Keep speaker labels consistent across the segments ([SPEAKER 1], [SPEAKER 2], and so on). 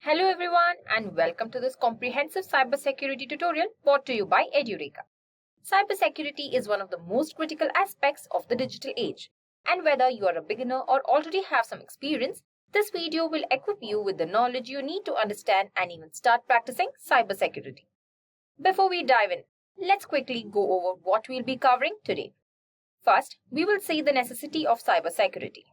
[SPEAKER 1] Hello everyone and welcome to this comprehensive cybersecurity tutorial brought to you by Edureka. Cybersecurity is one of the most critical aspects of the digital age, and whether you are a beginner or already have some experience, this video will equip you with the knowledge you need to understand and even start practicing cybersecurity. Before we dive in, let's quickly go over what we'll be covering today. First, we will see the necessity of cybersecurity.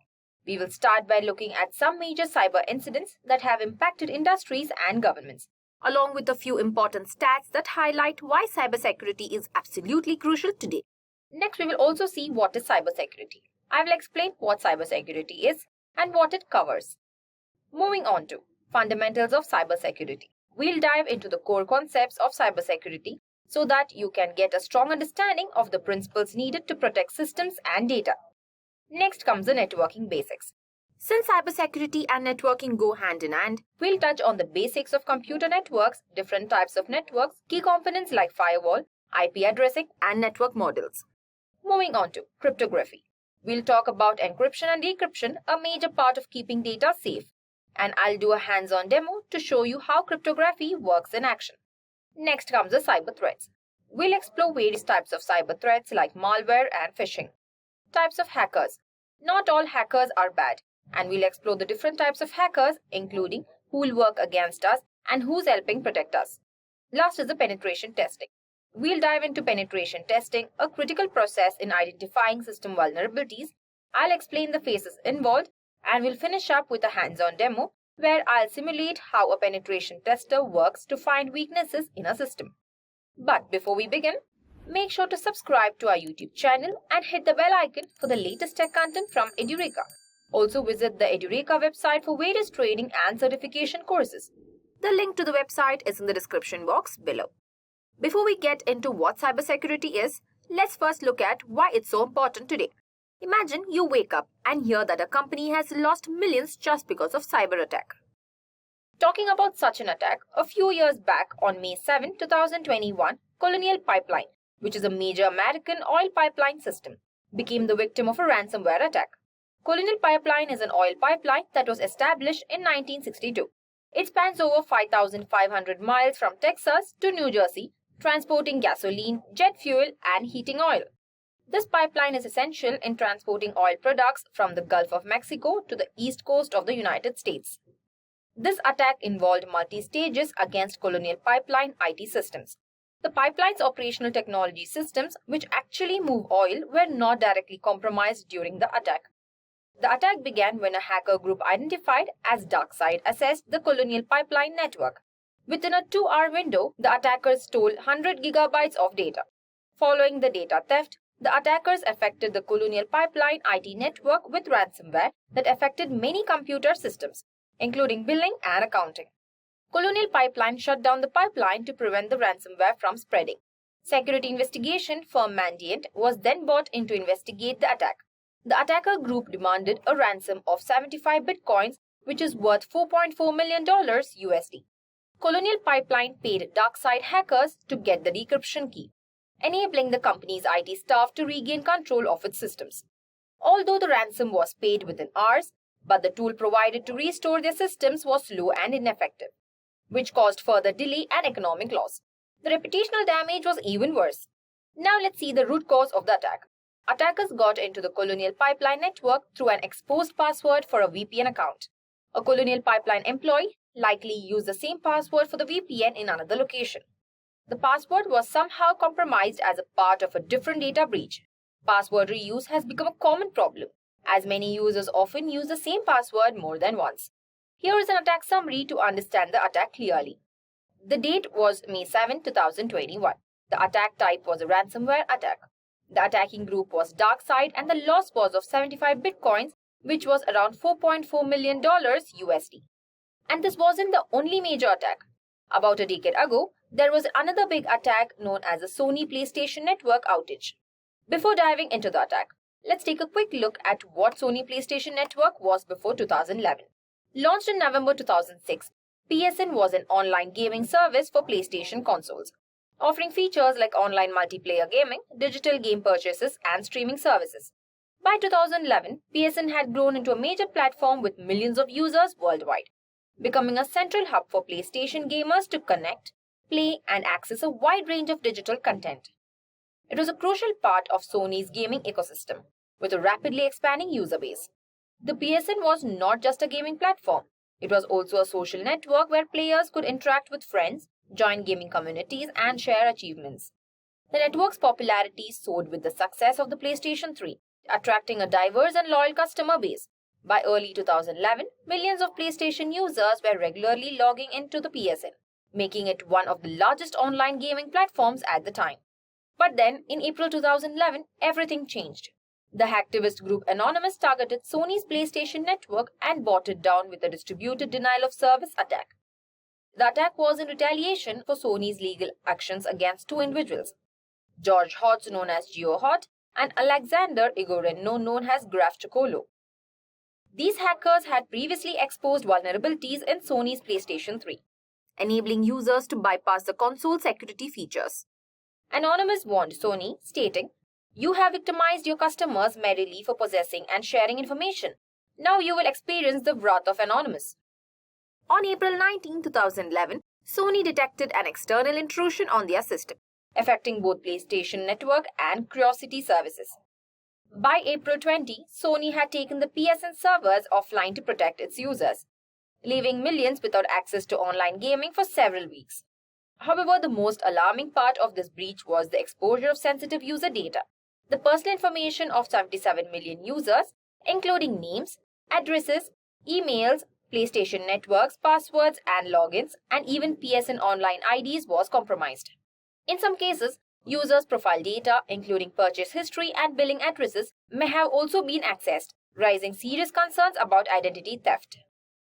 [SPEAKER 1] We will start by looking at some major cyber incidents that have impacted industries and governments, along with a few important stats that highlight why cybersecurity is absolutely crucial today. Next, we will also see what is cybersecurity. I will explain what cybersecurity is and what it covers. Moving on to fundamentals of cybersecurity. We'll dive into the core concepts of cybersecurity so that you can get a strong understanding of the principles needed to protect systems and data. Next comes the networking basics. Since cybersecurity and networking go hand in hand, we'll touch on the basics of computer networks, different types of networks, key components like firewall, IP addressing, and network models. Moving on to cryptography. We'll talk about encryption and decryption, a major part of keeping data safe. And I'll do a hands-on demo to show you how cryptography works in action. Next comes the cyber threats. We'll explore various types of cyber threats like malware and phishing. Types of hackers. Not all hackers are bad, and we'll explore the different types of hackers, including who will work against us and who's helping protect us. Last is the penetration testing. We'll dive into penetration testing, a critical process in identifying system vulnerabilities. I'll explain the phases involved, and we'll finish up with a hands-on demo where I'll simulate how a penetration tester works to find weaknesses in a system. But before we begin, make sure to subscribe to our YouTube channel and hit the bell icon for the latest tech content from Edureka. Also visit the Edureka website for various training and certification courses. The link to the website is in the description box below. Before we get into what cybersecurity is, let's first look at why it's so important today. Imagine you wake up and hear that a company has lost millions just because of cyber attack. Talking about such an attack, a few years back on May 7, 2021, Colonial Pipeline, which is a major American oil pipeline system, became the victim of a ransomware attack. Colonial Pipeline is an oil pipeline that was established in 1962. It spans over 5,500 miles from Texas to New Jersey, transporting gasoline, jet fuel, and heating oil. This pipeline is essential in transporting oil products from the Gulf of Mexico to the east coast of the United States. This attack involved multi-stages against Colonial Pipeline IT systems. The pipeline's operational technology systems, which actually move oil, were not directly compromised during the attack. The attack began when a hacker group identified as DarkSide accessed the Colonial Pipeline network. Within a 2-hour window, the attackers stole 100 gigabytes of data. Following the data theft, the attackers affected the Colonial Pipeline IT network with ransomware that affected many computer systems, including billing and accounting. Colonial Pipeline shut down the pipeline to prevent the ransomware from spreading. Security investigation firm Mandiant was then brought in to investigate the attack. The attacker group demanded a ransom of 75 bitcoins, which is worth $4.4 million USD. Colonial Pipeline paid DarkSide hackers to get the decryption key, enabling the company's IT staff to regain control of its systems. Although the ransom was paid within hours, but the tool provided to restore their systems was slow and ineffective, which caused further delay and economic loss. The reputational damage was even worse. Now let's see the root cause of the attack. Attackers got into the Colonial Pipeline network through an exposed password for a VPN account. A Colonial Pipeline employee likely used the same password for the VPN in another location. The password was somehow compromised as a part of a different data breach. Password reuse has become a common problem, as many users often use the same password more than once. Here is an attack summary to understand the attack clearly. The date was May 7, 2021. The attack type was a ransomware attack. The attacking group was DarkSide and the loss was of 75 bitcoins, which was around $4.4 million USD. And this wasn't the only major attack. About a decade ago, there was another big attack known as the Sony PlayStation Network outage. Before diving into the attack, let's take a quick look at what Sony PlayStation Network was before 2011. Launched in November 2006, PSN was an online gaming service for PlayStation consoles, offering features like online multiplayer gaming, digital game purchases, and streaming services. By 2011, PSN had grown into a major platform with millions of users worldwide. becoming a central hub for PlayStation gamers to connect, play, and access a wide range of digital content. It was a crucial part of Sony's gaming ecosystem, with a rapidly expanding user base. The PSN was not just a gaming platform, it was also a social network where players could interact with friends, join gaming communities, and share achievements. The network's popularity soared with the success of the PlayStation 3, attracting a diverse and loyal customer base. By early 2011, millions of PlayStation users were regularly logging into the PSN, making it one of the largest online gaming platforms at the time. But then, in April 2011, everything changed. The hacktivist group Anonymous targeted Sony's PlayStation network and brought it down with a distributed denial-of-service attack. The attack was in retaliation for Sony's legal actions against two individuals, George Hotz, known as 𝐂𝐝𝐻, and Alexander Igoreno, known as 𝐓𝐵𝐻. These hackers had previously exposed vulnerabilities in Sony's PlayStation 3, enabling users to bypass the console's security features. Anonymous warned Sony, stating, "You have victimized your customers merely for possessing and sharing information. Now you will experience the wrath of Anonymous." On April 19, 2011, Sony detected an external intrusion on their system, affecting both PlayStation Network and Curiosity services. By April 20, Sony had taken the PSN servers offline to protect its users, leaving millions without access to online gaming for several weeks. However, the most alarming part of this breach was the exposure of sensitive user data. The personal information of 77 million users, including names, addresses, emails, PlayStation networks, passwords and logins, and even PSN online IDs was compromised. In some cases, users' profile data, including purchase history and billing addresses, may have also been accessed, raising serious concerns about identity theft.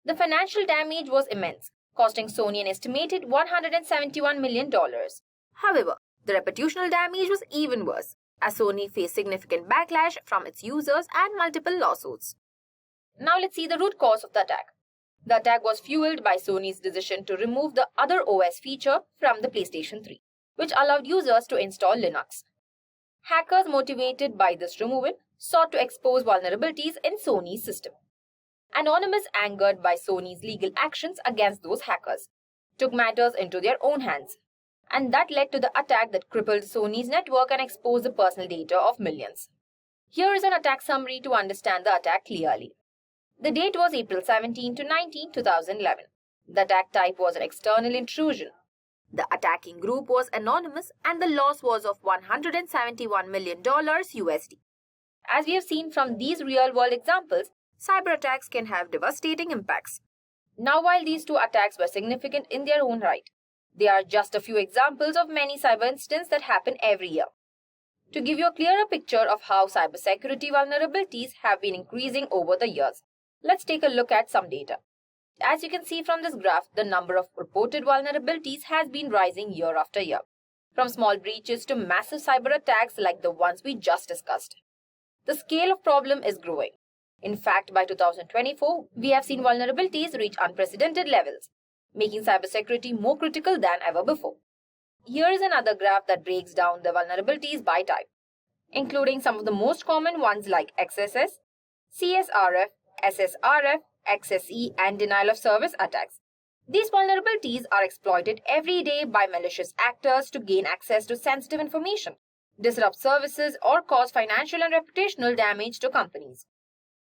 [SPEAKER 1] The financial damage was immense, costing Sony an estimated $171 million. However, the reputational damage was even worse, as Sony faced significant backlash from its users and multiple lawsuits. Now let's see the root cause of the attack. The attack was fueled by Sony's decision to remove the Other OS feature from the PlayStation 3, which allowed users to install Linux. Hackers motivated by this removal sought to expose vulnerabilities in Sony's system. Anonymous, angered by Sony's legal actions against those hackers, took matters into their own hands, and that led to the attack that crippled Sony's network and exposed the personal data of millions. Here is an attack summary to understand the attack clearly. The date was April 17 to 19, 2011. The attack type was an external intrusion. The attacking group was anonymous and the loss was of $171 million USD. As we have seen from these real-world examples, cyber attacks can have devastating impacts. Now, while these two attacks were significant in their own right, they are just a few examples of many cyber incidents that happen every year. To give you a clearer picture of how cybersecurity vulnerabilities have been increasing over the years, let's take a look at some data. As you can see from this graph, the number of reported vulnerabilities has been rising year after year, from small breaches to massive cyber attacks like the ones we just discussed. The scale of problem is growing. In fact, by 2024, we have seen vulnerabilities reach unprecedented levels, making cybersecurity more critical than ever before. Here is another graph that breaks down the vulnerabilities by type, including some of the most common ones like XSS, CSRF, SSRF, XSE, and denial-of-service attacks. These vulnerabilities are exploited every day by malicious actors to gain access to sensitive information, disrupt services, or cause financial and reputational damage to companies.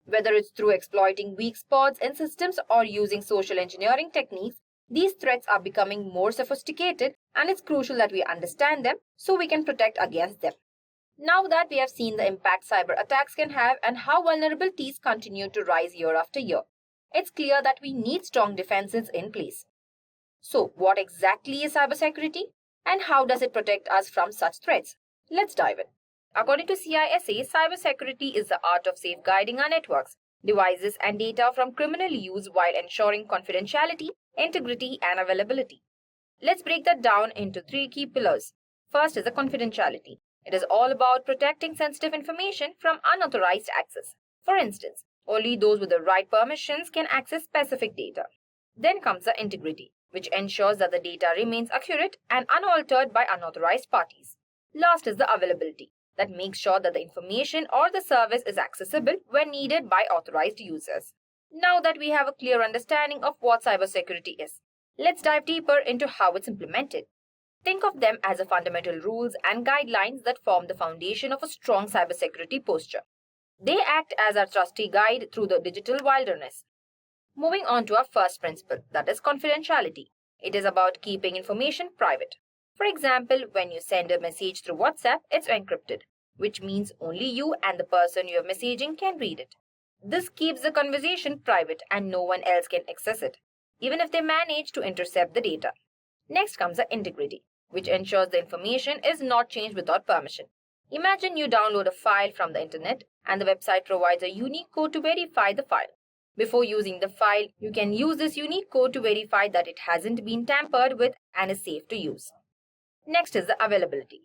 [SPEAKER 1] Whether it's through exploiting weak spots in systems or using social engineering techniques, these threats are becoming more sophisticated, and it's crucial that we understand them so we can protect against them. Now that we have seen the impact cyber attacks can have and how vulnerabilities continue to rise year after year, it's clear that we need strong defenses in place. So, what exactly is cybersecurity and how does it protect us from such threats? Let's dive in. According to CISA, cybersecurity is the art of safeguarding our networks, devices, and data from criminal use while ensuring confidentiality, integrity, and availability. Let's break that down into three key pillars. First is the confidentiality. It is all about protecting sensitive information from unauthorized access. For instance, only those with the right permissions can access specific data. Then comes the integrity, which ensures that the data remains accurate and unaltered by unauthorized parties. Last is the availability, that makes sure that the information or the service is accessible when needed by authorized users. Now that we have a clear understanding of what cybersecurity is, let's dive deeper into how it's implemented. Think of them as the fundamental rules and guidelines that form the foundation of a strong cybersecurity posture. They act as our trusty guide through the digital wilderness. Moving on to our first principle, that is confidentiality. It is about keeping information private. For example, when you send a message through WhatsApp, it's encrypted, which means only you and the person you are messaging can read it. This keeps the conversation private and no one else can access it, even if they manage to intercept the data. Next comes the integrity, which ensures the information is not changed without permission. Imagine you download a file from the internet and the website provides a unique code to verify the file. Before using the file, you can use this unique code to verify that it hasn't been tampered with and is safe to use. Next is the availability.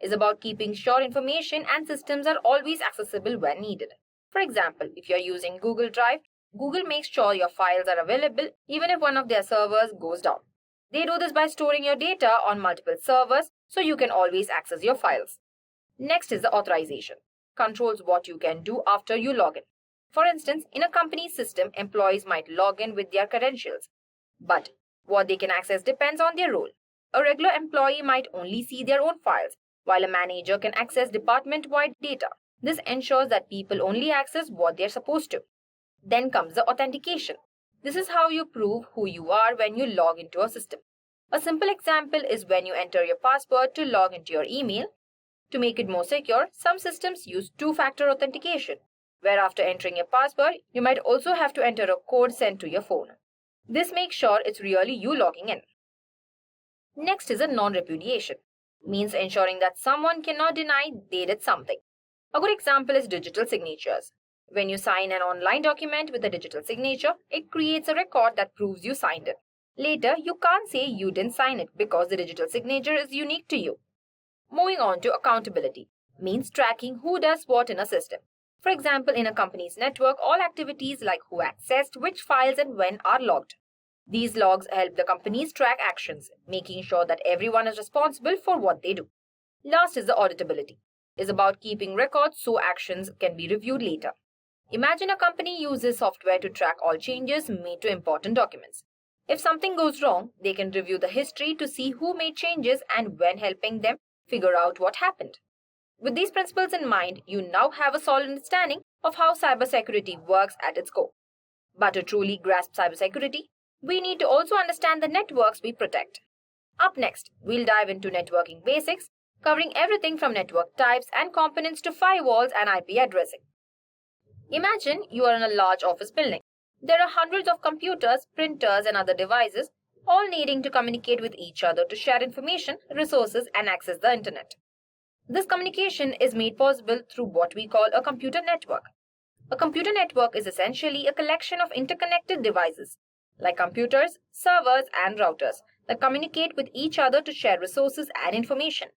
[SPEAKER 1] It's about keeping sure information and systems are always accessible when needed. For example, if you're using Google Drive, Google makes sure your files are available even if one of their servers goes down. They do this by storing your data on multiple servers so you can always access your files. Next is the authorization. Controls what you can do after you log in. For instance, in a company's system, employees might log in with their credentials, but what they can access depends on their role. A regular employee might only see their own files, while a manager can access department-wide data. This ensures that people only access what they're supposed to. Then comes the authentication. This is how you prove who you are when you log into a system. A simple example is when you enter your password to log into your email. To make it more secure, some systems use two-factor authentication, where after entering your password, you might also have to enter a code sent to your phone. This makes sure it's really you logging in. Next is a non-repudiation. Means ensuring that someone cannot deny they did something. A good example is digital signatures. When you sign an online document with a digital signature, it creates a record that proves you signed it. Later, you can't say you didn't sign it because the digital signature is unique to you. Moving on to accountability, means tracking who does what in a system. For example, in a company's network, all activities like who accessed which files and when are logged. These logs help the companies track actions, making sure that everyone is responsible for what they do. Last is the auditability. It's about keeping records so actions can be reviewed later. Imagine a company uses software to track all changes made to important documents. If something goes wrong, they can review the history to see who made changes and when, helping them figure out what happened. With these principles in mind, you now have a solid understanding of how cybersecurity works at its core. But to truly grasp cybersecurity, we need to also understand the networks we protect. Up next, we'll dive into networking basics, covering everything from network types and components to firewalls and IP addressing. Imagine you are in a large office building. There are hundreds of computers, printers, and other devices, all needing to communicate with each other to share information, resources, and access the internet. This communication is made possible through what we call a computer network. A computer network is essentially a collection of interconnected devices, like computers, servers, and routers, that communicate with each other to share resources and information.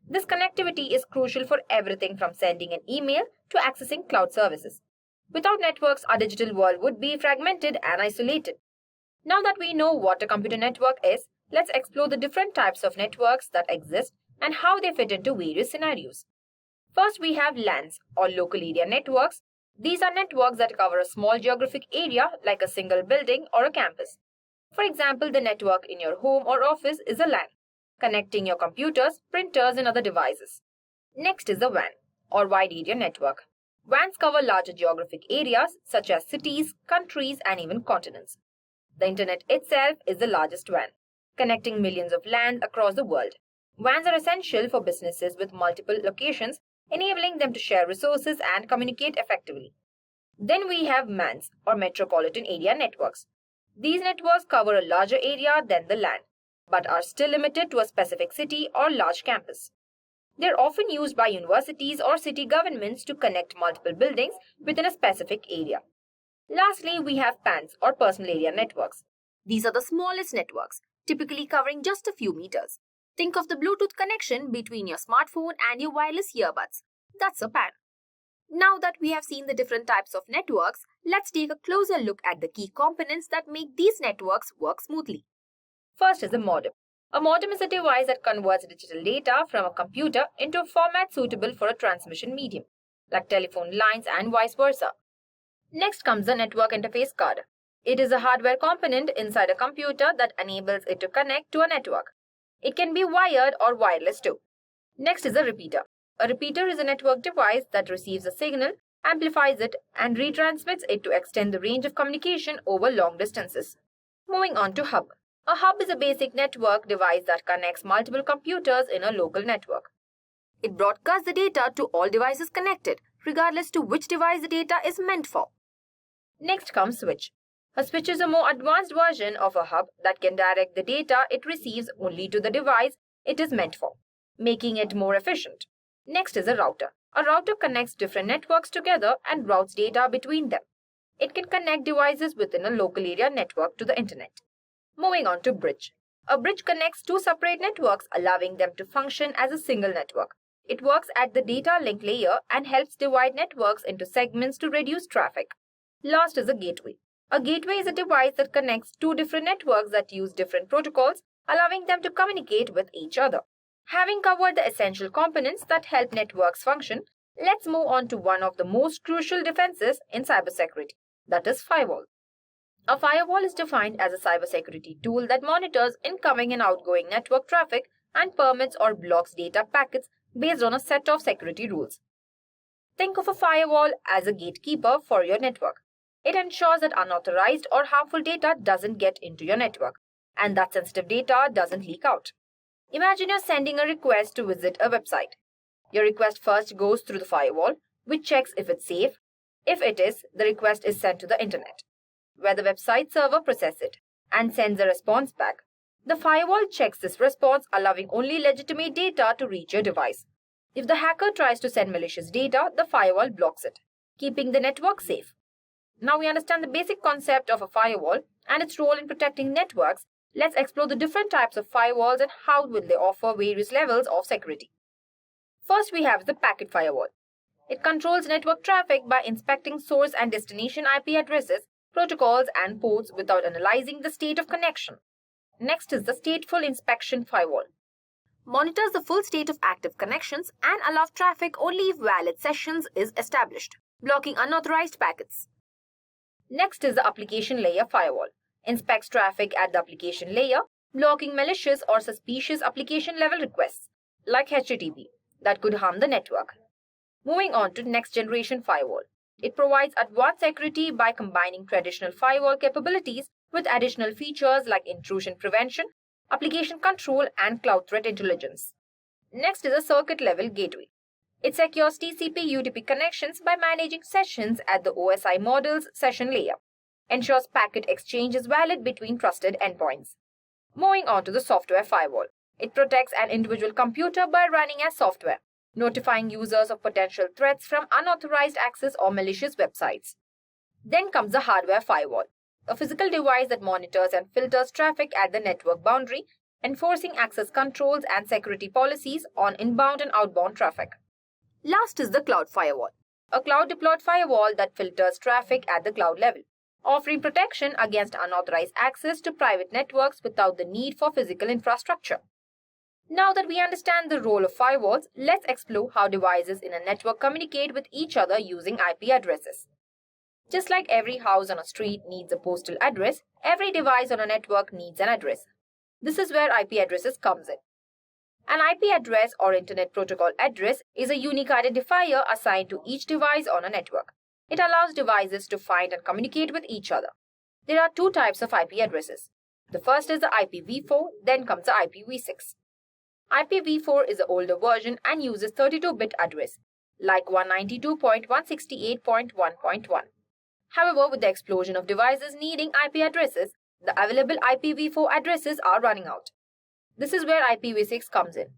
[SPEAKER 1] This connectivity is crucial for everything from sending an email to accessing cloud services. Without networks, our digital world would be fragmented and isolated. Now that we know what a computer network is, let's explore the different types of networks that exist and how they fit into various scenarios. First, we have LANs, or local area networks. These are networks that cover a small geographic area like a single building or a campus. For example, the network in your home or office is a LAN, connecting your computers, printers, and other devices. Next is the WAN, or wide area network. WANs cover larger geographic areas such as cities, countries, and even continents. The internet itself is the largest WAN, connecting millions of LANs across the world. WANs are essential for businesses with multiple locations, enabling them to share resources and communicate effectively. Then we have MANs, or metropolitan area networks. These networks cover a larger area than the LAN, but are still limited to a specific city or large campus. They're often used by universities or city governments to connect multiple buildings within a specific area. Lastly, we have PANs, or personal area networks. These are the smallest networks, typically covering just a few meters. Think of the Bluetooth connection between your smartphone and your wireless earbuds. That's a PAN. Now that we have seen the different types of networks, let's take a closer look at the key components that make these networks work smoothly. First is a modem. A modem is a device that converts digital data from a computer into a format suitable for a transmission medium, like telephone lines and vice versa. Next comes the network interface card. It is a hardware component inside a computer that enables it to connect to a network. It can be wired or wireless too. Next is a repeater. A repeater is a network device that receives a signal, amplifies it, and retransmits it to extend the range of communication over long distances. Moving on to hub. A hub is a basic network device that connects multiple computers in a local network. It broadcasts the data to all devices connected, regardless to which device the data is meant for. Next comes switch. A switch is a more advanced version of a hub that can direct the data it receives only to the device it is meant for, making it more efficient. Next is a router. A router connects different networks together and routes data between them. It can connect devices within a local area network to the internet. Moving on to bridge. A bridge connects two separate networks, allowing them to function as a single network. It works at the data link layer and helps divide networks into segments to reduce traffic. Last is a gateway. A gateway is a device that connects two different networks that use different protocols, allowing them to communicate with each other. Having covered the essential components that help networks function, let's move on to one of the most crucial defenses in cybersecurity, that is firewall. A firewall is defined as a cybersecurity tool that monitors incoming and outgoing network traffic and permits or blocks data packets based on a set of security rules. Think of a firewall as a gatekeeper for your network. It ensures that unauthorized or harmful data doesn't get into your network and that sensitive data doesn't leak out. Imagine you're sending a request to visit a website. Your request first goes through the firewall, which checks if it's safe. If it is, the request is sent to the internet, where the website server processes it and sends a response back. The firewall checks this response, allowing only legitimate data to reach your device. If the hacker tries to send malicious data, the firewall blocks it, keeping the network safe. Now we understand the basic concept of a firewall and its role in protecting networks. Let's explore the different types of firewalls and how will they offer various levels of security. First, we have the packet firewall. It controls network traffic by inspecting source and destination IP addresses, protocols, and ports without analyzing the state of connection. Next is the stateful inspection firewall. Monitors the full state of active connections and allows traffic only if valid sessions is established, blocking unauthorized packets. Next is the application layer firewall. Inspects traffic at the application layer, blocking malicious or suspicious application level requests, like HTTP, that could harm the network. Moving on to next generation firewall. It provides advanced security by combining traditional firewall capabilities with additional features like intrusion prevention, application control, and cloud threat intelligence. Next is a circuit level gateway. It secures TCP/UDP connections by managing sessions at the OSI model's session layer. Ensures packet exchange is valid between trusted endpoints. Moving on to the software firewall. It protects an individual computer by running as software, notifying users of potential threats from unauthorized access or malicious websites. Then comes the hardware firewall, a physical device that monitors and filters traffic at the network boundary, enforcing access controls and security policies on inbound and outbound traffic. Last is the cloud firewall, a cloud-deployed firewall that filters traffic at the cloud level, offering protection against unauthorized access to private networks without the need for physical infrastructure. Now that we understand the role of firewalls, let's explore how devices in a network communicate with each other using IP addresses. Just like every house on a street needs a postal address, every device on a network needs an address. This is where IP addresses comes in. An IP address or Internet Protocol address is a unique identifier assigned to each device on a network. It allows devices to find and communicate with each other. There are two types of IP addresses. The first is the IPv4, then comes the IPv6. IPv4 is the older version and uses 32-bit address, like 192.168.1.1. However, with the explosion of devices needing IP addresses, the available IPv4 addresses are running out. This is where IPv6 comes in.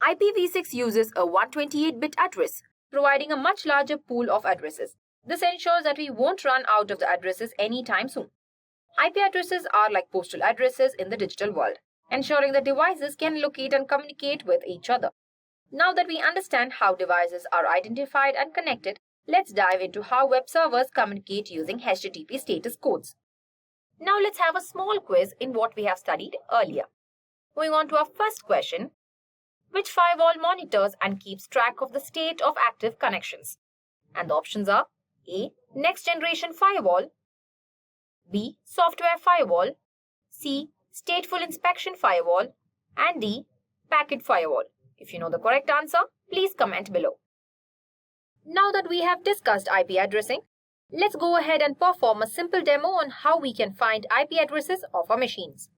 [SPEAKER 1] IPv6 uses a 128-bit address, providing a much larger pool of addresses. This ensures that we won't run out of the addresses anytime soon. IP addresses are like postal addresses in the digital world, ensuring that devices can locate and communicate with each other. Now that we understand how devices are identified and connected, let's dive into how web servers communicate using HTTP status codes. Now let's have a small quiz in what we have studied earlier. Moving on to our first question. Which firewall monitors and keeps track of the state of active connections? And the options are A. Next generation firewall, B. Software firewall, C. Stateful inspection firewall, and D. Packet firewall. If you know the correct answer, please comment below. Now that we have discussed IP addressing, let's go ahead and perform a simple demo on how we can find IP addresses of our machines.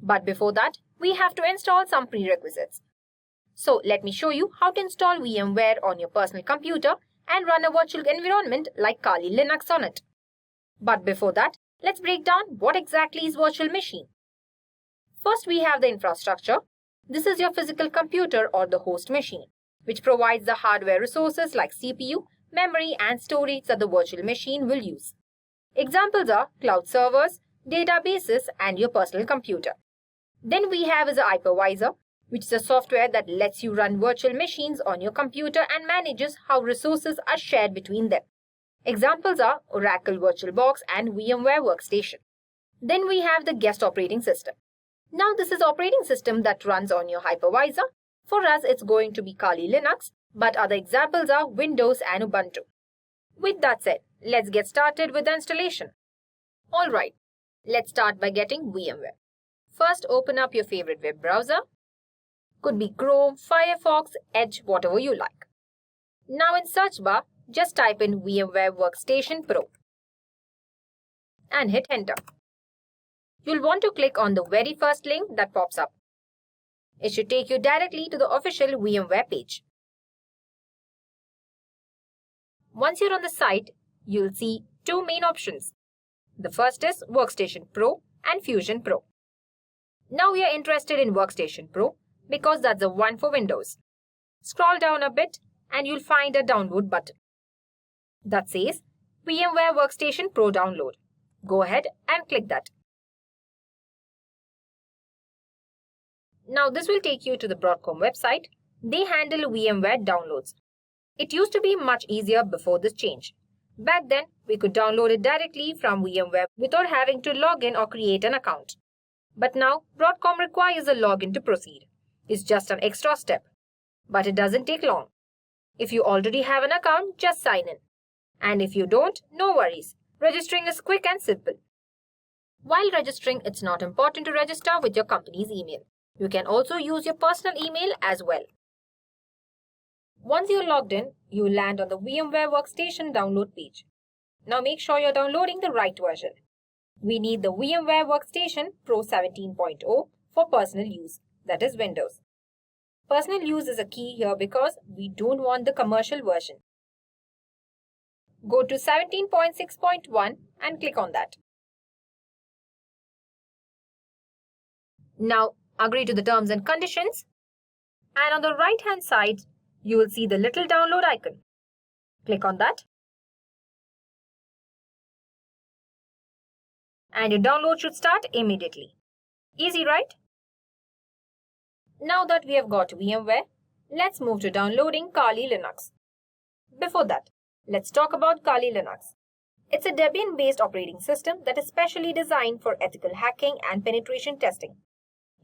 [SPEAKER 1] But before that, we have to install some prerequisites. So let me show you how to install VMware on your personal computer and run a virtual environment like Kali Linux on it. But before that, let's break down what exactly is virtual machine. First, we have the infrastructure. This is your physical computer or the host machine, which provides the hardware resources like CPU, memory, and storage that the virtual machine will use. Examples are cloud servers, databases, and your personal computer. Then we have is a hypervisor, which is a software that lets you run virtual machines on your computer and manages how resources are shared between them. Examples are Oracle VirtualBox and VMware Workstation. Then we have the guest operating system. Now this is operating system that runs on your hypervisor. For us, it's going to be Kali Linux, but other examples are Windows and Ubuntu. With that said, let's get started with the installation. Alright, let's start by getting VMware. First, open up your favorite web browser. Could be Chrome, Firefox, Edge, whatever you like. Now in search bar, just type in VMware Workstation Pro and hit enter. You'll want to click on the very first link that pops up. It should take you directly to the official VMware page. Once you're on the site, you'll see two main options. The first is Workstation Pro and Fusion Pro. Now we are interested in Workstation Pro because that's the one for Windows. Scroll down a bit and you'll find a download button that says VMware Workstation Pro Download. Go ahead and click that. Now this will take you to the Broadcom website. They handle VMware downloads. It used to be much easier before this change. Back then, we could download it directly from VMware without having to log in or create an account. But now, Broadcom requires a login to proceed. It's just an extra step. But it doesn't take long. If you already have an account, just sign in. And if you don't, no worries. Registering is quick and simple. While registering, it's not important to register with your company's email. You can also use your personal email as well. Once you're logged in, you will land on the VMware Workstation download page. Now make sure you're downloading the right version. We need the VMware Workstation Pro 17.0 for personal use, that is Windows. Personal use is a key here because we don't want the commercial version. Go to 17.6.1 and click on that. Now agree to the terms and conditions, and on the right hand side you will see the little download icon. Click on that and your download should start immediately. Easy, right? Now that we have got VMware, let's move to downloading Kali Linux. Before that, let's talk about Kali Linux. It's a Debian-based operating system that is specially designed for ethical hacking and penetration testing.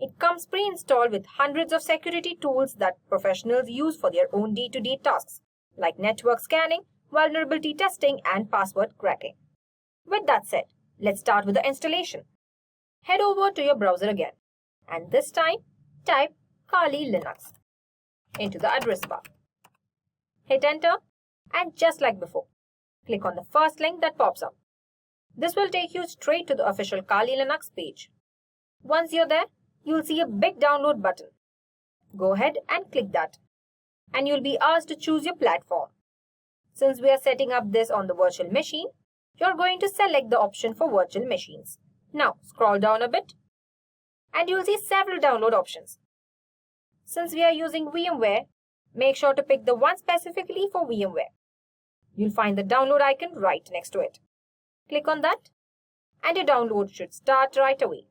[SPEAKER 1] It comes pre-installed with hundreds of security tools that professionals use for their own day-to-day tasks, like network scanning, vulnerability testing, and password cracking. With that said, let's start with the installation. Head over to your browser again, and this time, type Kali Linux into the address bar. Hit enter, and just like before, click on the first link that pops up. This will take you straight to the official Kali Linux page. Once you're there, you'll see a big download button. Go ahead and click that, and you'll be asked to choose your platform. Since we are setting up this on the virtual machine, you're going to select the option for virtual machines. Now scroll down a bit, and you'll see several download options. Since we are using VMware, make sure to pick the one specifically for VMware. You'll find the download icon right next to it. Click on that, and your download should start right away.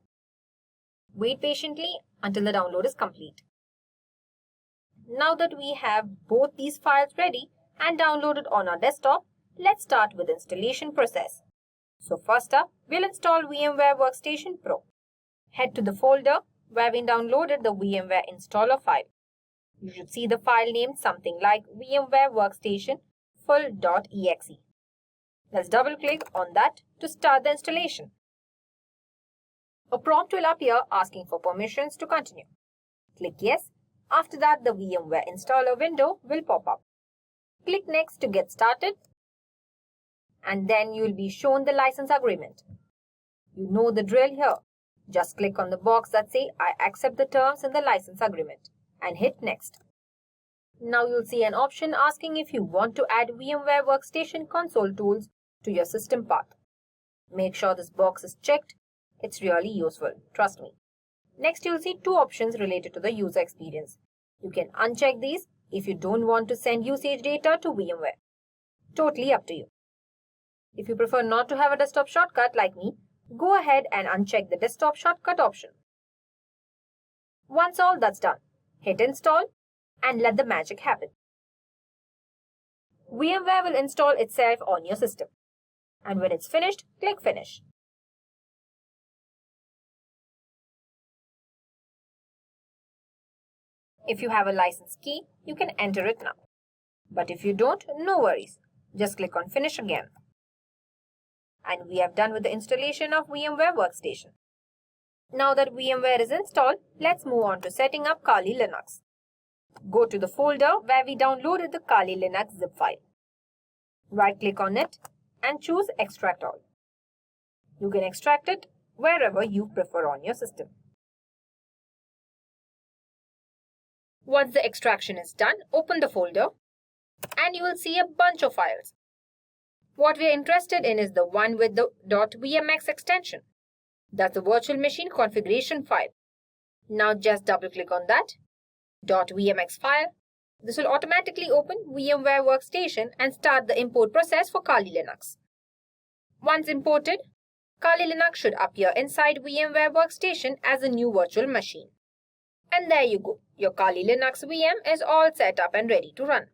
[SPEAKER 1] Wait patiently until the download is complete. Now that we have both these files ready and downloaded on our desktop, let's start with the installation process. So first up, we'll install VMware Workstation Pro. Head to the folder where we downloaded the VMware installer file. You should see the file named something like VMware Workstation full.exe. Let's double click on that to start the installation. A prompt will appear asking for permissions to continue. Click yes. After that, the VMware installer window will pop up. Click next to get started, and then you will be shown the license agreement. You know the drill here. Just click on the box that says I accept the terms in the license agreement and hit next. Now you'll see an option asking if you want to add VMware Workstation console tools to your system path. Make sure this box is checked. It's really useful, trust me. Next, you'll see two options related to the user experience. You can uncheck these if you don't want to send usage data to VMware. Totally up to you. If you prefer not to have a desktop shortcut like me, go ahead and uncheck the desktop shortcut option. Once all that's done, hit install and let the magic happen. VMware will install itself on your system. And when it's finished, click Finish. If you have a license key, you can enter it now. But if you don't, no worries. Just click on Finish again. And we have done with the installation of VMware Workstation. Now that VMware is installed, let's move on to setting up Kali Linux. Go to the folder where we downloaded the Kali Linux zip file. Right-click on it and choose Extract All. You can extract it wherever you prefer on your system. Once the extraction is done, open the folder and you will see a bunch of files. What we are interested in is the one with the .vmx extension. That's the virtual machine configuration file. Now just double click on that .vmx file. This will automatically open VMware Workstation and start the import process for Kali Linux. Once imported, Kali Linux should appear inside VMware Workstation as a new virtual machine. And there you go. Your Kali Linux VM is all set up and ready to run.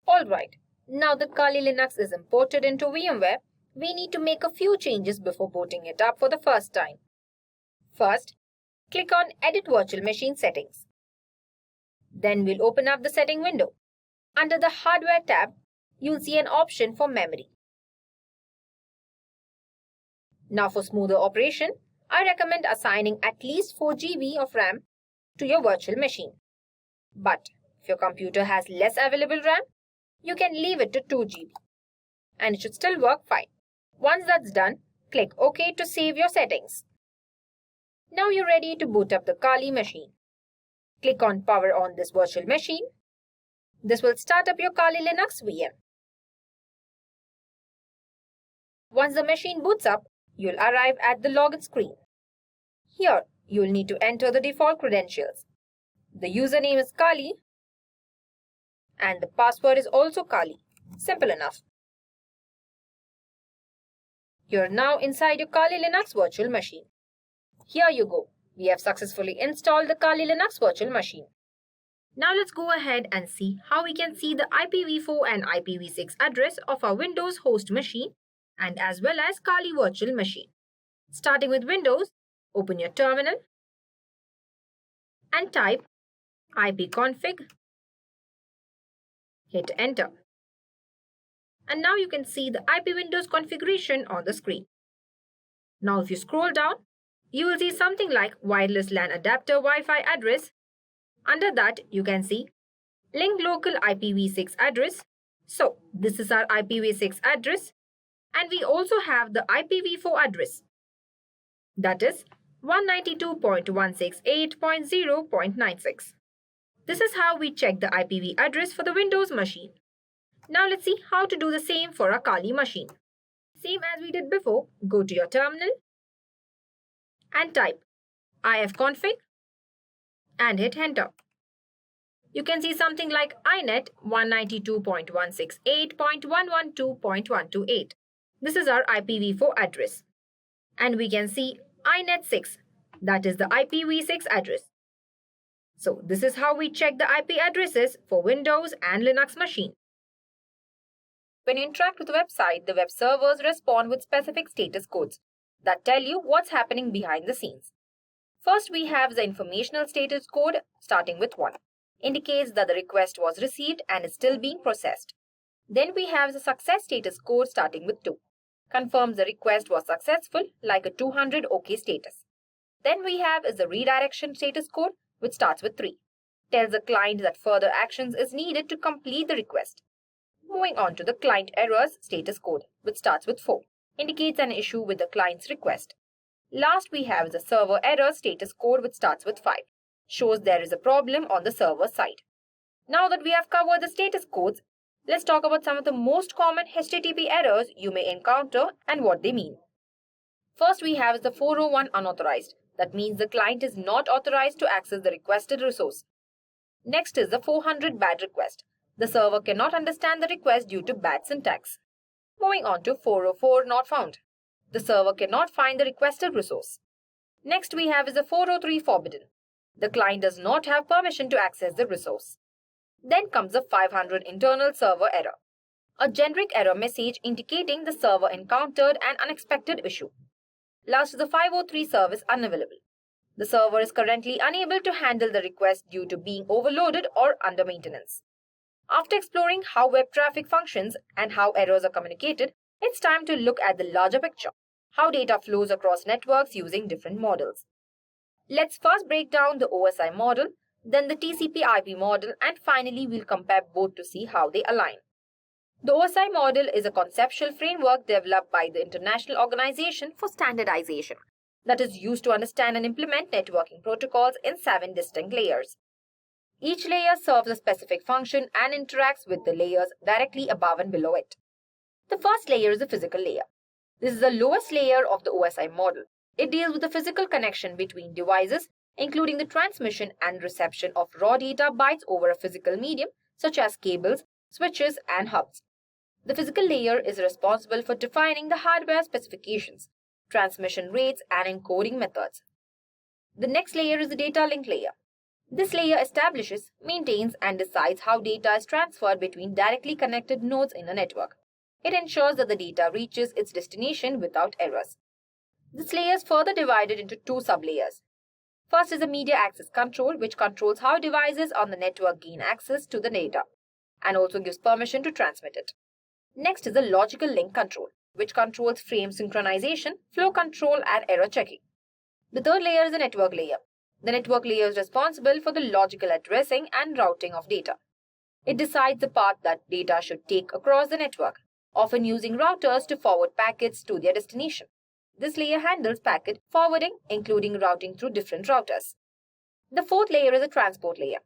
[SPEAKER 1] Alright, now that Kali Linux is imported into VMware, we need to make a few changes before booting it up for the first time. First, click on Edit Virtual Machine Settings. Then we'll open up the setting window. Under the Hardware tab, you'll see an option for memory. Now for smoother operation, I recommend assigning at least 4 GB of RAM to your virtual machine. But if your computer has less available RAM, you can leave it to 2 GB and it should still work fine. Once that's done, click OK to save your settings. Now you're ready to boot up the Kali machine. Click on Power on this virtual machine. This will start up your Kali Linux VM. Once the machine boots up, you'll arrive at the login screen. Here, you'll need to enter the default credentials. The username is Kali and the password is also Kali. Simple enough. You're now inside your Kali Linux virtual machine. Here you go. We have successfully installed the Kali Linux virtual machine. Now let's go ahead and see how we can see the IPv4 and IPv6 address of our Windows host machine and as well as Kali virtual machine. Starting with Windows, open your terminal and type ipconfig. Hit enter. And now you can see the IP Windows configuration on the screen. Now if you scroll down, you will see something like wireless LAN adapter Wi-Fi address. Under that, you can see link local IPv6 address. So this is our IPv6 address. And we also have the IPv4 address. That is 192.168.0.96. This is how we check the IPv address for the Windows machine. Now let's see how to do the same for a Kali machine. Same as we did before, go to your terminal and type ifconfig and hit enter. You can see something like inet 192.168.112.128. This is our IPv4 address. And we can see inet 6, that is the IPv6 address. So this is how we check the IP addresses for Windows and Linux machine. When you interact with the website, the web servers respond with specific status codes that tell you what's happening behind the scenes. First, we have the informational status code starting with 1. Indicates that the request was received and is still being processed. Then we have the success status code starting with 2. confirms the request was successful, like a 200 OK status. Then we have is the redirection status code, which starts with 3. Tells the client that further actions is needed to complete the request. Moving on to the client errors status code, which starts with 4. Indicates an issue with the client's request. Last we have the server error status code, which starts with 5. Shows there is a problem on the server side. Now that we have covered the status codes, let's talk about some of the most common HTTP errors you may encounter and what they mean. First we have the 401 unauthorized. That means the client is not authorized to access the requested resource. Next is the 400 bad request. The server cannot understand the request due to bad syntax. Moving on to 404 not found. The server cannot find the requested resource. Next we have is the 403 forbidden. The client does not have permission to access the resource. Then comes the 500 internal server error. A generic error message indicating the server encountered an unexpected issue. Last is the 503 service unavailable. The server is currently unable to handle the request due to being overloaded or under maintenance. After exploring how web traffic functions and how errors are communicated, it's time to look at the larger picture, how data flows across networks using different models. Let's first break down the OSI model, then the TCP/IP model, and finally we'll compare both to see how they align. The OSI model is a conceptual framework developed by the International Organization for Standardization that is used to understand and implement networking protocols in 7 distinct layers. Each layer serves a specific function and interacts with the layers directly above and below it. The first layer is the physical layer. This is the lowest layer of the OSI model. It deals with the physical connection between devices, including the transmission and reception of raw data bytes over a physical medium such as cables, switches, and hubs. The physical layer is responsible for defining the hardware specifications, transmission rates, and encoding methods. The next layer is the data link layer. This layer establishes, maintains, and decides how data is transferred between directly connected nodes in a network. It ensures that the data reaches its destination without errors. This layer is further divided into 2 sublayers. First is the media access control, which controls how devices on the network gain access to the data and also gives permission to transmit it. Next is the logical link control, which controls frame synchronization, flow control, and error checking. The third layer is the network layer. The network layer is responsible for the logical addressing and routing of data. It decides the path that data should take across the network, often using routers to forward packets to their destination. This layer handles packet forwarding, including routing through different routers. The fourth layer is the transport layer.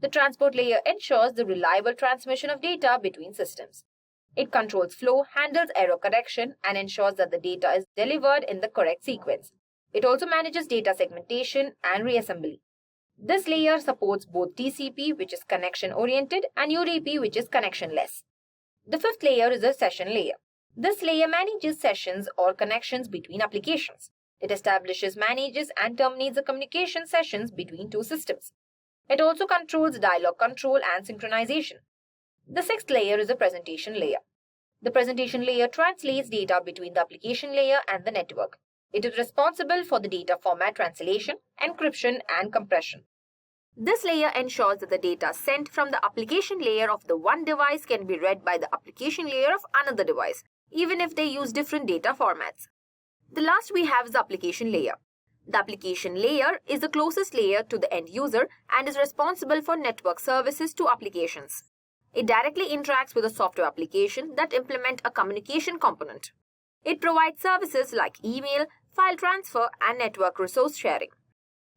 [SPEAKER 1] The transport layer ensures the reliable transmission of data between systems. It controls flow, handles error correction, and ensures that the data is delivered in the correct sequence. It also manages data segmentation and reassembly. This layer supports both TCP, which is connection-oriented, and UDP, which is connectionless. The fifth layer is the session layer. This layer manages sessions or connections between applications. It establishes, manages, and terminates the communication sessions between 2 systems. It also controls dialog control and synchronization. The sixth layer is the presentation layer. The presentation layer translates data between the application layer and the network. It is responsible for the data format translation, encryption, and compression. This layer ensures that the data sent from the application layer of the one device can be read by the application layer of another device, even if they use different data formats. The last we have is the application layer. The application layer is the closest layer to the end user and is responsible for network services to applications. It directly interacts with a software application that implement a communication component. It provides services like email, file transfer, and network resource sharing.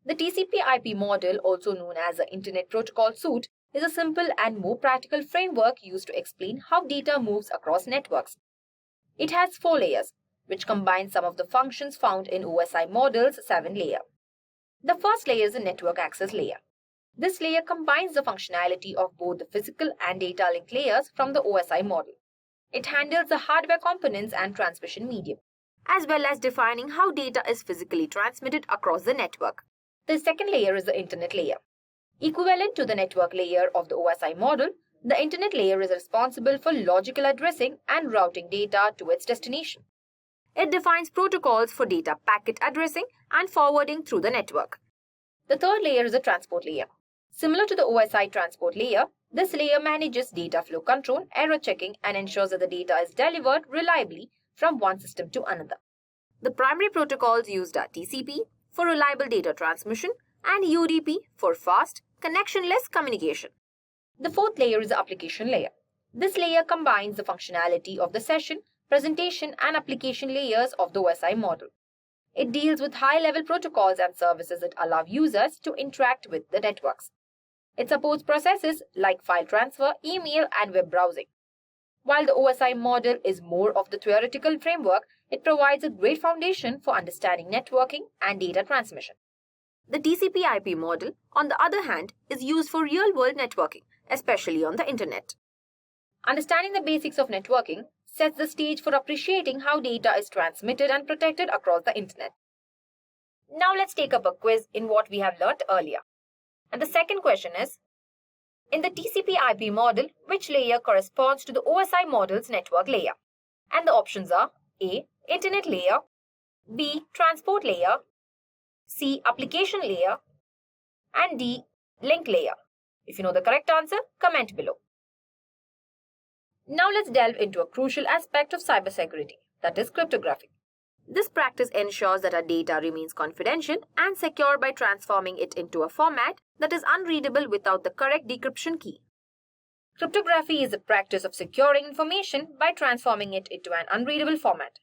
[SPEAKER 1] The TCP/IP model, also known as the Internet Protocol Suite, is a simple and more practical framework used to explain how data moves across networks. It has 4 layers, which combine some of the functions found in OSI model's 7 layer. The first layer is the network access layer. This layer combines the functionality of both the physical and data link layers from the OSI model. It handles the hardware components and transmission medium, as well as defining how data is physically transmitted across the network. The second layer is the internet layer. Equivalent to the network layer of the OSI model, the internet layer is responsible for logical addressing and routing data to its destination. It defines protocols for data packet addressing and forwarding through the network. The third layer is the transport layer. Similar to the OSI transport layer, this layer manages data flow control, error checking, and ensures that the data is delivered reliably from one system to another. The primary protocols used are TCP for reliable data transmission and UDP for fast, connectionless communication. The fourth layer is the application layer. This layer combines the functionality of the session, presentation, and application layers of the OSI model. It deals with high-level protocols and services that allow users to interact with the networks. It supports processes like file transfer, email, and web browsing. While the OSI model is more of the theoretical framework, it provides a great foundation for understanding networking and data transmission. The TCP/IP model, on the other hand, is used for real-world networking, especially on the internet. Understanding the basics of networking sets the stage for appreciating how data is transmitted and protected across the internet. Now let's take up a quiz in what we have learnt earlier. And the second question is, in the TCP/IP model, which layer corresponds to the OSI model's network layer? And the options are A. Internet layer, B. Transport layer, C. Application layer, and D. Link layer. If you know the correct answer, comment below. Now let's delve into a crucial aspect of cybersecurity, that is cryptography. This practice ensures that our data remains confidential and secure by transforming it into a format that is unreadable without the correct decryption key. Cryptography is the practice of securing information by transforming it into an unreadable format.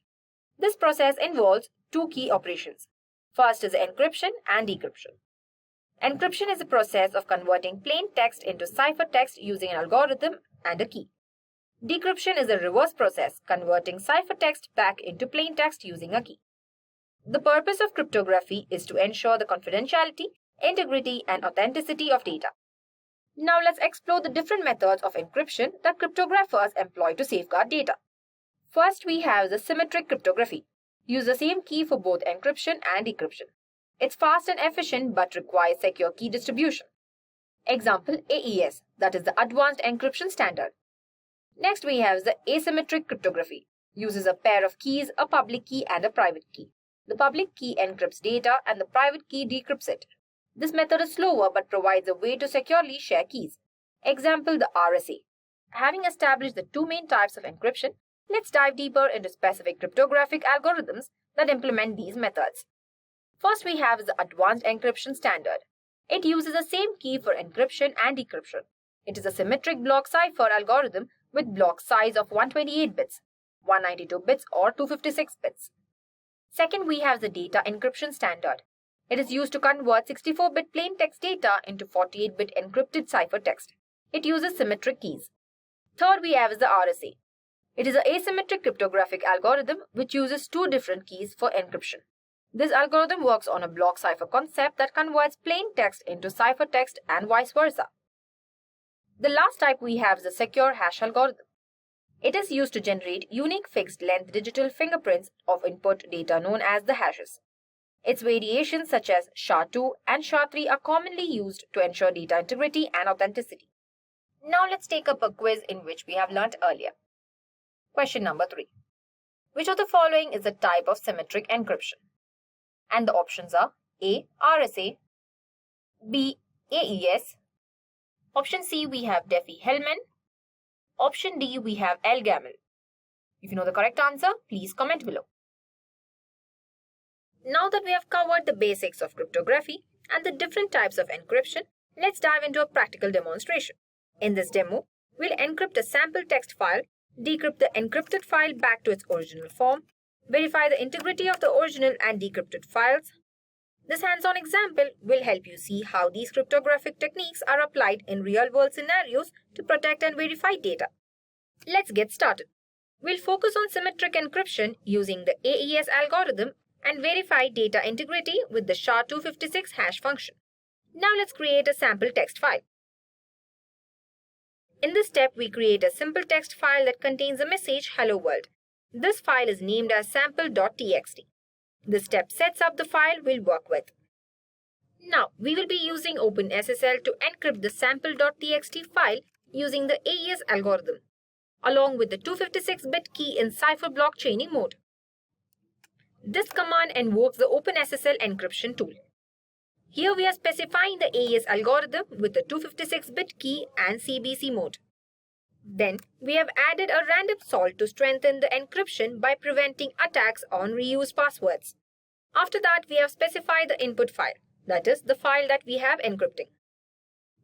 [SPEAKER 1] This process involves two key operations. First is encryption and decryption. Encryption is the process of converting plain text into ciphertext using an algorithm and a key. Decryption is a reverse process, converting ciphertext back into plain text using a key. The purpose of cryptography is to ensure the confidentiality, integrity, and authenticity of data. Now let's explore the different methods of encryption that cryptographers employ to safeguard data. First, we have the symmetric cryptography. Use the same key for both encryption and decryption. It's fast and efficient but requires secure key distribution. Example, AES, that is the Advanced Encryption Standard. Next, we have the asymmetric cryptography. Uses a pair of keys, a public key and a private key. The public key encrypts data and the private key decrypts it. This method is slower but provides a way to securely share keys. Example, the RSA. Having established the two main types of encryption, let's dive deeper into specific cryptographic algorithms that implement these methods. First, we have the Advanced Encryption Standard. It uses the same key for encryption and decryption. It is a symmetric block cipher algorithm with block size of 128 bits, 192 bits or 256 bits. Second, we have the Data Encryption Standard. It is used to convert 64-bit plain text data into 48-bit encrypted ciphertext. It uses symmetric keys. Third, we have the RSA. It is an asymmetric cryptographic algorithm which uses two different keys for encryption. This algorithm works on a block cipher concept that converts plain text into ciphertext and vice versa. The last type we have is the secure hash algorithm. It is used to generate unique fixed-length digital fingerprints of input data known as the hashes. Its variations such as SHA-2 and SHA-3 are commonly used to ensure data integrity and authenticity. Now let's take up a quiz in which we have learnt earlier. Question number 3. Which of the following is the type of symmetric encryption? And the options are A. RSA, B. AES, Option C, we have Diffie-Hellman. Option D, we have 𝐿-GAML. If you know the correct answer, please comment below. Now that we have covered the basics of cryptography and the different types of encryption, let's dive into a practical demonstration. In this demo, we'll encrypt a sample text file, decrypt the encrypted file back to its original form, verify the integrity of the original and decrypted files. This hands-on example will help you see how these cryptographic techniques are applied in real-world scenarios to protect and verify data. Let's get started. We'll focus on symmetric encryption using the AES algorithm and verify data integrity with the SHA-256 hash function. Now let's create a sample text file. In this step, we create a simple text file that contains the message "Hello World." This file is named as sample.txt. This step sets up the file we'll work with. Now, we will be using OpenSSL to encrypt the sample.txt file using the AES algorithm, along with the 256-bit key in cipher block chaining mode. This command invokes the OpenSSL encryption tool. Here we are specifying the AES algorithm with the 256-bit key and CBC mode. Then we have added a random salt to strengthen the encryption by preventing attacks on reused passwords. After that, we have specified the input file, that is the file that we have encrypting.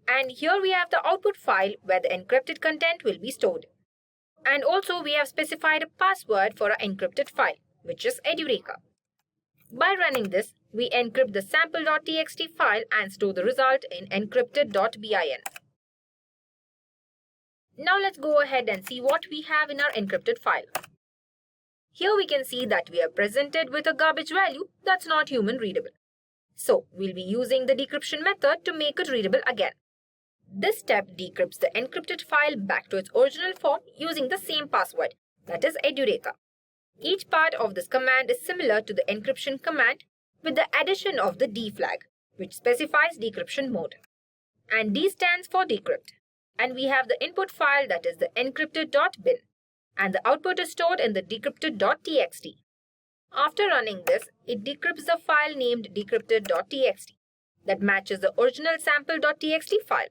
[SPEAKER 1] And here we have the output file where the encrypted content will be stored. And also we have specified a password for our encrypted file, which is Edureka. By running this, we encrypt the sample.txt file and store the result in encrypted.bin. Now let's go ahead and see what we have in our encrypted file. Here we can see that we are presented with a garbage value that's not human readable. So we'll be using the decryption method to make it readable again. This step decrypts the encrypted file back to its original form using the same password, that is Edureka. Each part of this command is similar to the encryption command with the addition of the D flag, which specifies decryption mode. And D stands for decrypt. And we have the input file, that is the encrypted.bin, and the output is stored in the decrypted.txt. After running this, it decrypts the file named decrypted.txt that matches the original sample.txt file.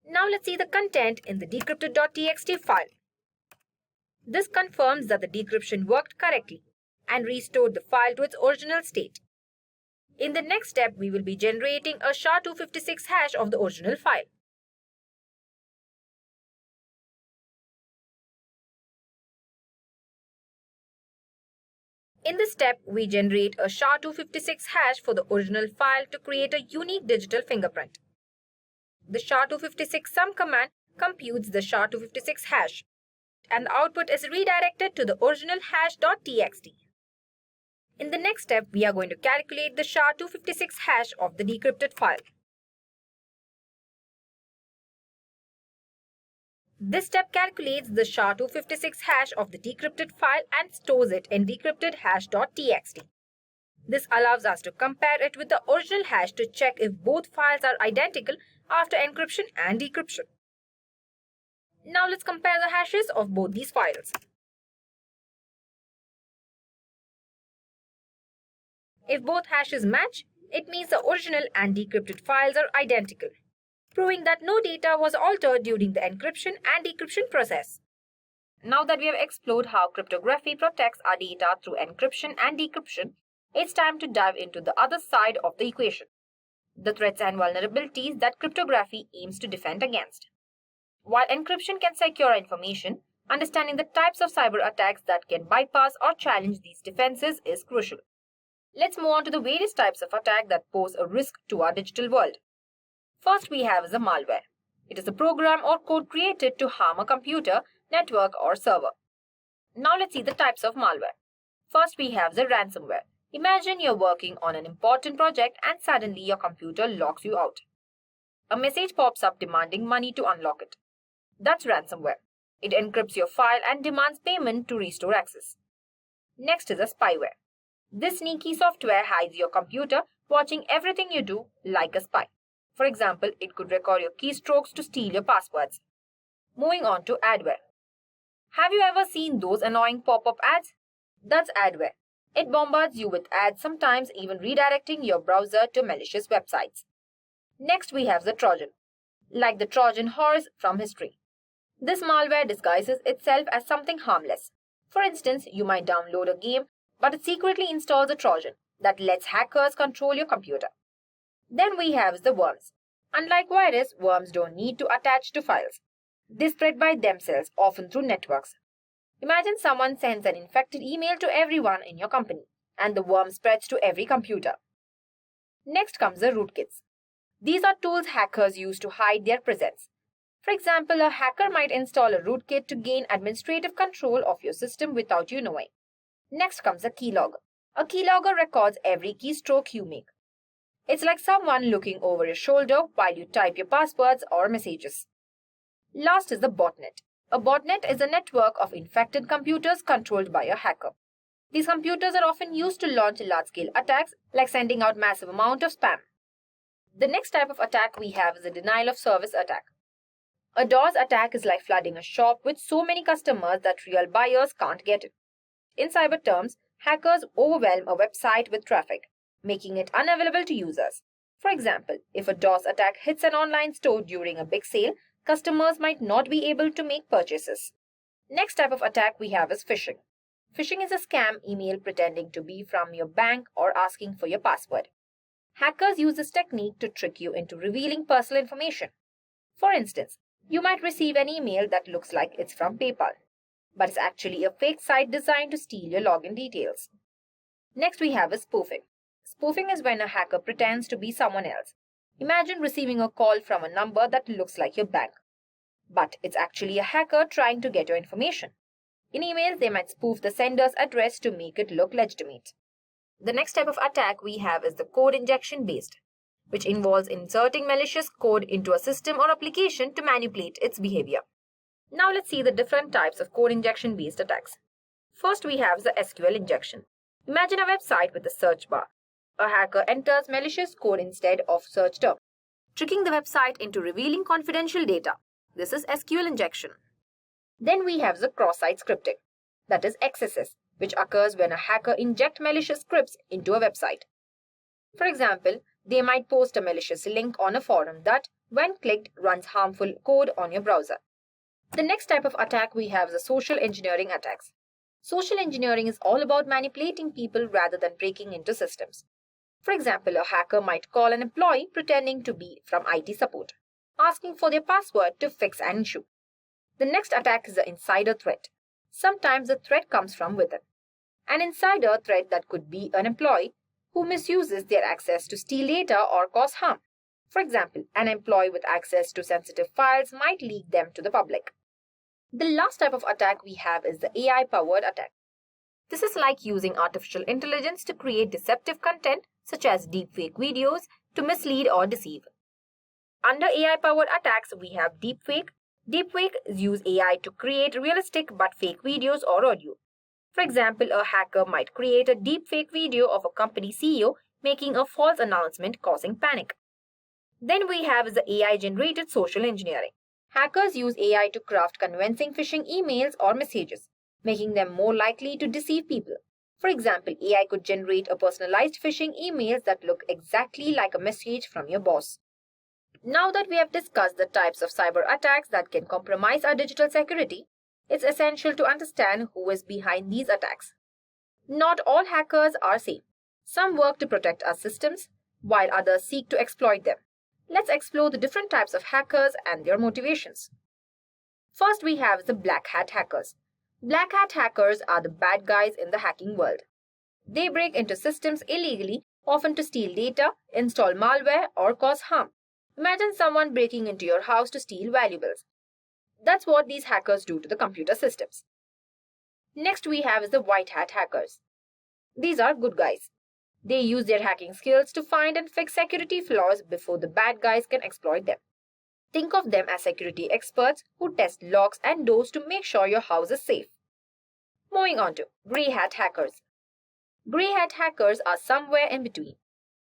[SPEAKER 1] Now let's see the content in the decrypted.txt file. This confirms that the decryption worked correctly and restored the file to its original state. In the next step, we will be generating a SHA-256 hash of the original file. In this step, we generate a SHA-256 hash for the original file to create a unique digital fingerprint. The SHA-256 sum command computes the SHA-256 hash, and the output is redirected to the original hash.txt. In the next step, we are going to calculate the SHA-256 hash of the decrypted file. This step calculates the SHA-256 hash of the decrypted file and stores it in decrypted hash.txt. This allows us to compare it with the original hash to check if both files are identical after encryption and decryption. Now let's compare the hashes of both these files. If both hashes match, it means the original and decrypted files are identical, proving that no data was altered during the encryption and decryption process. Now that we have explored how cryptography protects our data through encryption and decryption, it's time to dive into the other side of the equation, the threats and vulnerabilities that cryptography aims to defend against. While encryption can secure information, understanding the types of cyber attacks that can bypass or challenge these defenses is crucial. Let's move on to the various types of attack that pose a risk to our digital world. First we have is a malware. It is a program or code created to harm a computer, network or server. Now let's see the types of malware. First we have the ransomware. Imagine you're working on an important project and suddenly your computer locks you out. A message pops up demanding money to unlock it. That's ransomware. It encrypts your file and demands payment to restore access. Next is a spyware. This sneaky software hides your computer, watching everything you do like a spy. For example, it could record your keystrokes to steal your passwords. Moving on to adware. Have you ever seen those annoying pop-up ads? That's adware. It bombards you with ads, sometimes even redirecting your browser to malicious websites. Next we have the Trojan, like the Trojan horse from history. This malware disguises itself as something harmless. For instance, you might download a game, but it secretly installs a Trojan that lets hackers control your computer. Then we have the worms. Unlike virus, worms don't need to attach to files. They spread by themselves, often through networks. Imagine someone sends an infected email to everyone in your company, and the worm spreads to every computer. Next comes the rootkits. These are tools hackers use to hide their presence. For example, a hacker might install a rootkit to gain administrative control of your system without you knowing. Next comes a keylogger. A keylogger records every keystroke you make. It's like someone looking over your shoulder while you type your passwords or messages. Last is the botnet. A botnet is a network of infected computers controlled by a hacker. These computers are often used to launch large-scale attacks, like sending out massive amounts of spam. The next type of attack we have is a denial-of-service attack. A DOS attack is like flooding a shop with so many customers that real buyers can't get it. In cyber terms, hackers overwhelm a website with traffic, making it unavailable to users. For example, if a DOS attack hits an online store during a big sale, Customers might not be able to make purchases. Next type of attack we have is phishing. Phishing is a scam email pretending to be from your bank or asking for your password. Hackers use this technique to trick you into revealing personal information. For instance, you might receive an email that looks like it's from PayPal, but it's actually a fake site designed to steal your login details. Next we have is spoofing. Spoofing is when a hacker pretends to be someone else. Imagine receiving a call from a number that looks like your bank, but it's actually a hacker trying to get your information. In emails, they might spoof the sender's address to make it look legitimate. The next type of attack we have is the code injection based, which involves inserting malicious code into a system or application to manipulate its behavior. Now let's see the different types of code injection based attacks. First we have the SQL injection. Imagine a website with a search bar. A hacker enters malicious code instead of search term, tricking the website into revealing confidential data. This is SQL injection. Then we have the cross-site scripting, that is XSS, which occurs when a hacker injects malicious scripts into a website. For example, they might post a malicious link on a forum that, when clicked, runs harmful code on your browser. The next type of attack we have is the social engineering attacks. Social engineering is all about manipulating people rather than breaking into systems. For example, a hacker might call an employee pretending to be from IT support, asking for their password to fix an issue. The next attack is the insider threat. Sometimes the threat comes from within. An insider threat that could be an employee who misuses their access to steal data or cause harm. For example, an employee with access to sensitive files might leak them to the public. The last type of attack we have is the AI-powered attack. This is like using artificial intelligence to create deceptive content such as deepfake videos to mislead or deceive. Under AI-powered attacks, we have deepfake. Deepfake use AI to create realistic but fake videos or audio. For example, a hacker might create a deepfake video of a company CEO making a false announcement causing panic. Then we have the AI-generated social engineering. Hackers use AI to craft convincing phishing emails or messages, making them more likely to deceive people. For example, AI could generate a personalized phishing emails that look exactly like a message from your boss. Now that we have discussed the types of cyber attacks that can compromise our digital security, it's essential to understand who is behind these attacks. Not all hackers are same. Some work to protect our systems, while others seek to exploit them. Let's explore the different types of hackers and their motivations. First, we have the black hat hackers. Black hat hackers are the bad guys in the hacking world. They break into systems illegally, often to steal data, install malware, or cause harm. Imagine someone breaking into your house to steal valuables. That's what these hackers do to the computer systems. Next we have is the white hat hackers. These are good guys. They use their hacking skills to find and fix security flaws before the bad guys can exploit them. Think of them as security experts who test locks and doors to make sure your house is safe. Moving on to grey hat hackers. Grey hat hackers are somewhere in between.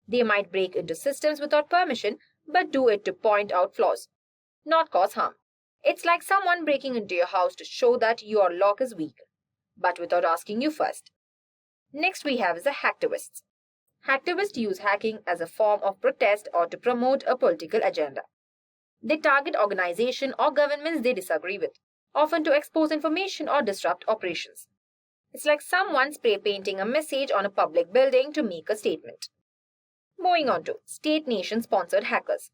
[SPEAKER 1] They might break into systems without permission, but do it to point out flaws, not cause harm. It's like someone breaking into your house to show that your lock is weak, but without asking you first. Next we have the hacktivists. Hacktivists use hacking as a form of protest or to promote a political agenda. They target organizations or governments they disagree with, often to expose information or disrupt operations. It's like someone spray painting a message on a public building to make a statement. Moving on to state-nation sponsored hackers.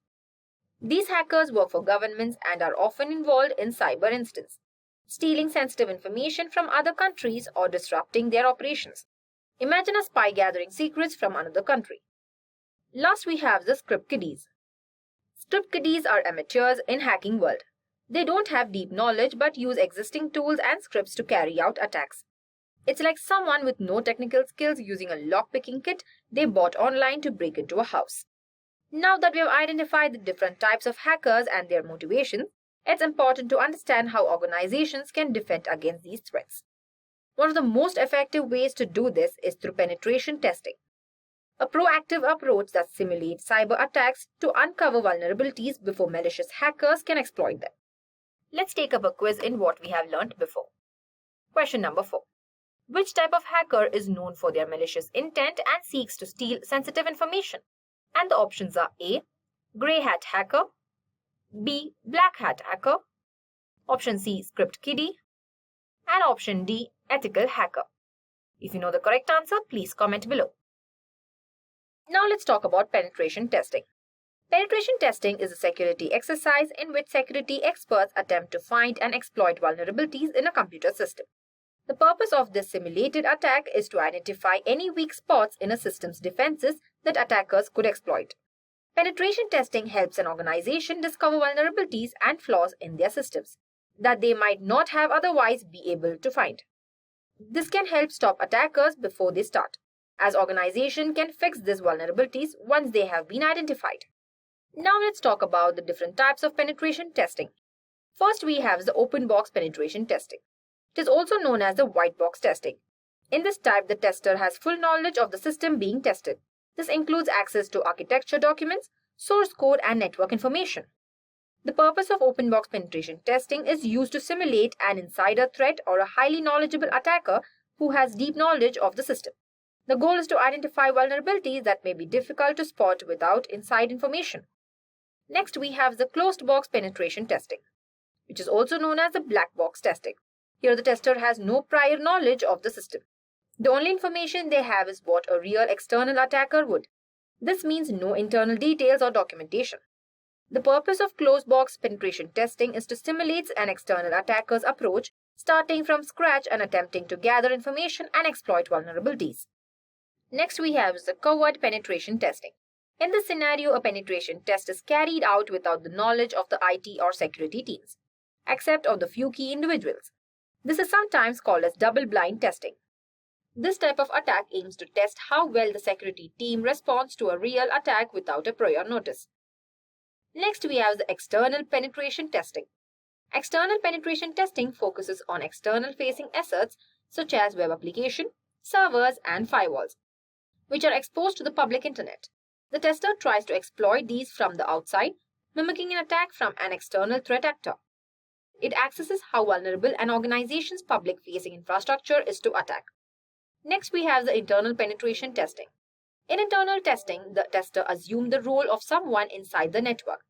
[SPEAKER 1] These hackers work for governments and are often involved in cyber incidents, stealing sensitive information from other countries or disrupting their operations. Imagine a spy gathering secrets from another country. Last we have the script kiddies. Script kiddies are amateurs in hacking world. They don't have deep knowledge but use existing tools and scripts to carry out attacks. It's like someone with no technical skills using a lockpicking kit they bought online to break into a house. Now that we have identified the different types of hackers and their motivations, it's important to understand how organizations can defend against these threats. One of the most effective ways to do this is through penetration testing, a proactive approach that simulates cyber attacks to uncover vulnerabilities before malicious hackers can exploit them. Let's take up a quiz in what we have learned before. Question number 4. Which type of hacker is known for their malicious intent and seeks to steal sensitive information? And the options are A. Grey hat hacker, B. Black Hat Hacker. Option C. Script Kiddie. And option D. Ethical Hacker. If you know the correct answer, please comment below. Now let's talk about penetration testing. Penetration testing is a security exercise in which security experts attempt to find and exploit vulnerabilities in a computer system. The purpose of this simulated attack is to identify any weak spots in a system's defenses that attackers could exploit. Penetration testing helps an organization discover vulnerabilities and flaws in their systems that they might not have otherwise be able to find. This can help stop attackers before they start, as organizations can fix these vulnerabilities once they have been identified. Now let's talk about the different types of penetration testing. First, we have the open box penetration testing. It is also known as the white box testing. In this type, the tester has full knowledge of the system being tested. This includes access to architecture documents, source code, and network information. The purpose of open box penetration testing is used to simulate an insider threat or a highly knowledgeable attacker who has deep knowledge of the system. The goal is to identify vulnerabilities that may be difficult to spot without inside information. Next, we have the closed box penetration testing, which is also known as the black box testing. Here, the tester has no prior knowledge of the system. The only information they have is what a real external attacker would. This means no internal details or documentation. The purpose of closed box penetration testing is to simulate an external attacker's approach, starting from scratch and attempting to gather information and exploit vulnerabilities. Next, we have the covert penetration testing. In this scenario, a penetration test is carried out without the knowledge of the IT or security teams, except of the few key individuals. This is sometimes called as double-blind testing. This type of attack aims to test how well the security team responds to a real attack without a prior notice. Next, we have the external penetration testing. External penetration testing focuses on external-facing assets such as web application, servers, and firewalls, which are exposed to the public internet. The tester tries to exploit these from the outside, mimicking an attack from an external threat actor. It accesses how vulnerable an organization's public-facing infrastructure is to attack. Next, we have the internal penetration testing. In internal testing, the tester assumes the role of someone inside the network,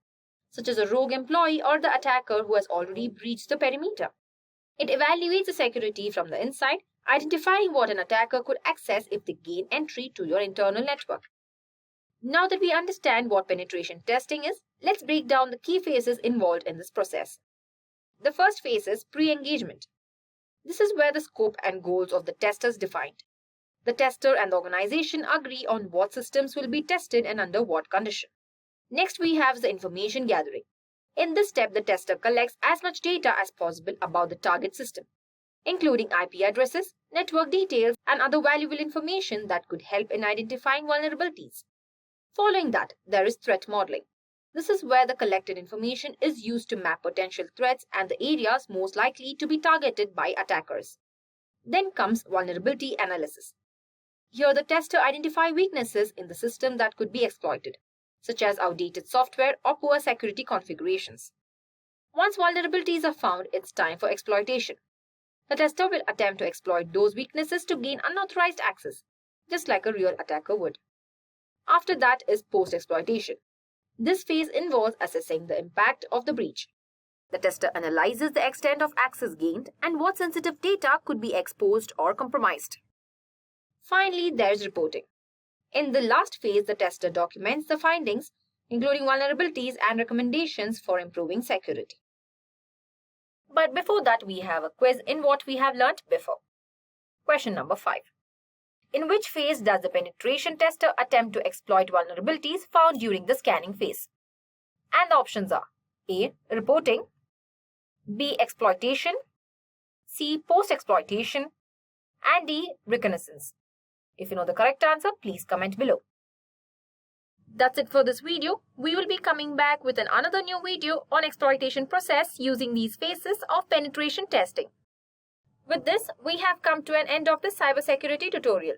[SPEAKER 1] such as a rogue employee or the attacker who has already breached the perimeter. It evaluates the security from the inside, identifying what an attacker could access if they gain entry to your internal network. Now that we understand what penetration testing is, let's break down the key phases involved in this process. The first phase is pre-engagement. This is where the scope and goals of the test is defined. The tester and the organization agree on what systems will be tested and under what condition. Next, we have the information gathering. In this step, the tester collects as much data as possible about the target system, including IP addresses, network details, and other valuable information that could help in identifying vulnerabilities. Following that, there is threat modeling. This is where the collected information is used to map potential threats and the areas most likely to be targeted by attackers. Then comes vulnerability analysis. Here, the tester identifies weaknesses in the system that could be exploited, such as outdated software or poor security configurations. Once vulnerabilities are found, it's time for exploitation. The tester will attempt to exploit those weaknesses to gain unauthorized access, just like a real attacker would. After that is post-exploitation. This phase involves assessing the impact of the breach. The tester analyzes the extent of access gained and what sensitive data could be exposed or compromised. Finally, there is reporting. In the last phase, the tester documents the findings, including vulnerabilities and recommendations for improving security. But before that, we have a quiz in what we have learnt before. Question number 5. In which phase does the penetration tester attempt to exploit vulnerabilities found during the scanning phase? And the options are A. Reporting, B. Exploitation, C. Post-exploitation, and D. Reconnaissance. If you know the correct answer, please comment below. That's it for this video. We will be coming back with another new video on exploitation process using these phases of penetration testing. With this, we have come to an end of this cybersecurity tutorial.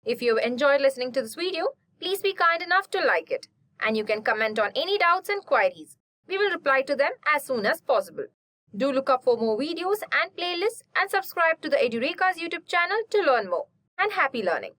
[SPEAKER 1] If you have enjoyed listening to this video, please be kind enough to like it. And you can comment on any doubts and queries. We will reply to them as soon as possible. Do look up for more videos and playlists and subscribe to the Edureka's YouTube channel to learn more. And happy learning!